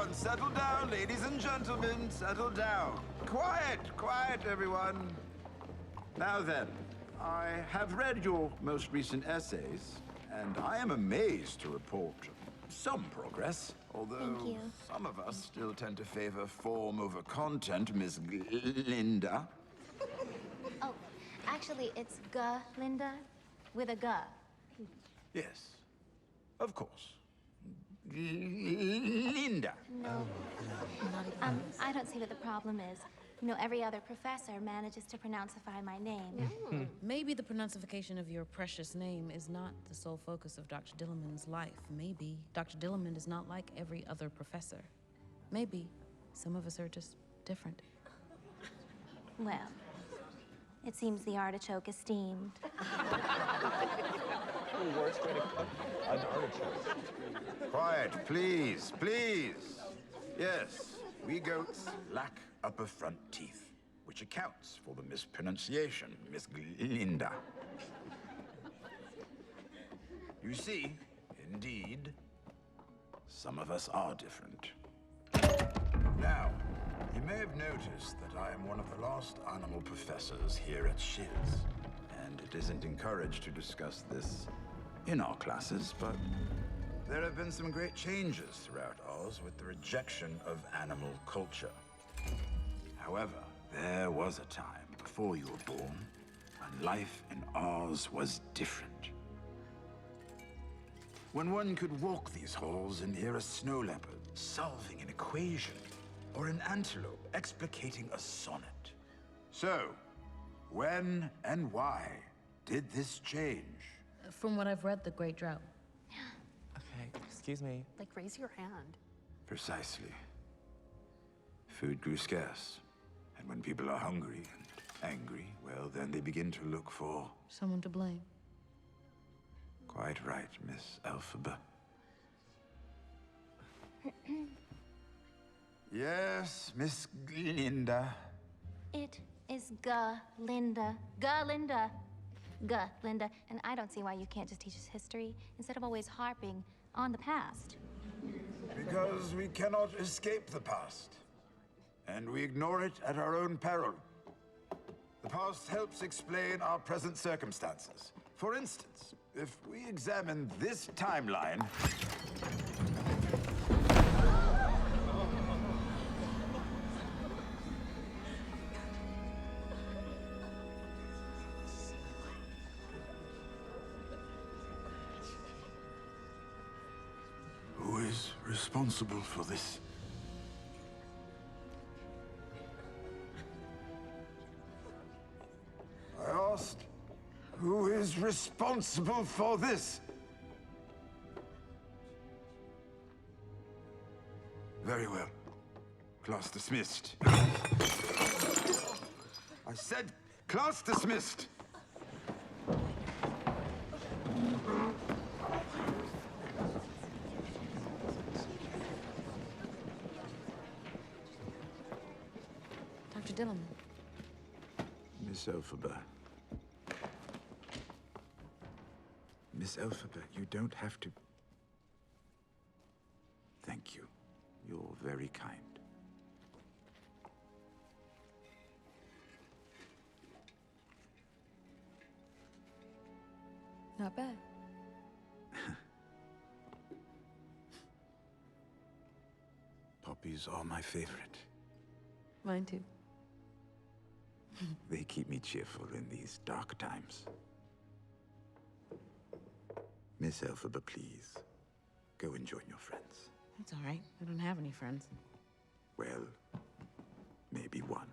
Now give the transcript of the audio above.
everyone settle down, ladies and gentlemen, settle down. Quiet, quiet, everyone. Now then, I have read your most recent essays, and I am amazed to report some progress. Although Thank you. some of us still tend to favor form over content, Miss Linda. Oh, actually, it's Linda, with a G. Yes, of course. Linda. No. I don't see what the problem is. You know, every other professor manages to pronounceify my name. Maybe the pronunciation of your precious name is not the sole focus of Dr. Dillamond's life. Maybe Dr. Dillamond is not like every other professor. Maybe some of us are just different. Well, it seems the artichoke is steamed. The worst way to cook an artichoke. Quiet, please, please. Yes, we goats lack upper front teeth, which accounts for the mispronunciation, Miss Linda. You see, indeed, some of us are different. Now, you may have noticed that I am one of the last animal professors here at Shiz, and it isn't encouraged to discuss this in our classes, but there have been some great changes throughout Oz with the rejection of animal culture. However, there was a time before you were born when life in Oz was different. When one could walk these halls and hear a snow leopard solving an equation, or an antelope explicating a sonnet. So, when and why did this change? From what I've read, the Great Drought. Okay, excuse me. Like, raise your hand. Precisely. Food grew scarce. And when people are hungry and angry, well, then they begin to look for... Someone to blame. Quite right, Miss Elphaba. Yes, Miss Linda. It is Linda. Linda. And I don't see why you can't just teach us history instead of always harping on the past. Because we cannot escape the past. And we ignore it at our own peril. The past helps explain our present circumstances. For instance, if we examine this timeline... Who is responsible for this? I asked, who is responsible for this? Very well. Class dismissed. I said, class dismissed! Dr. Dillamond. Miss Elphaba. Miss Elphaba, you don't have to... Thank you. You're very kind. Not bad. Poppies are my favorite. Mine too. They keep me cheerful in these dark times. Miss Elphaba, please, go and join your friends. That's all right. I don't have any friends. Well, maybe one.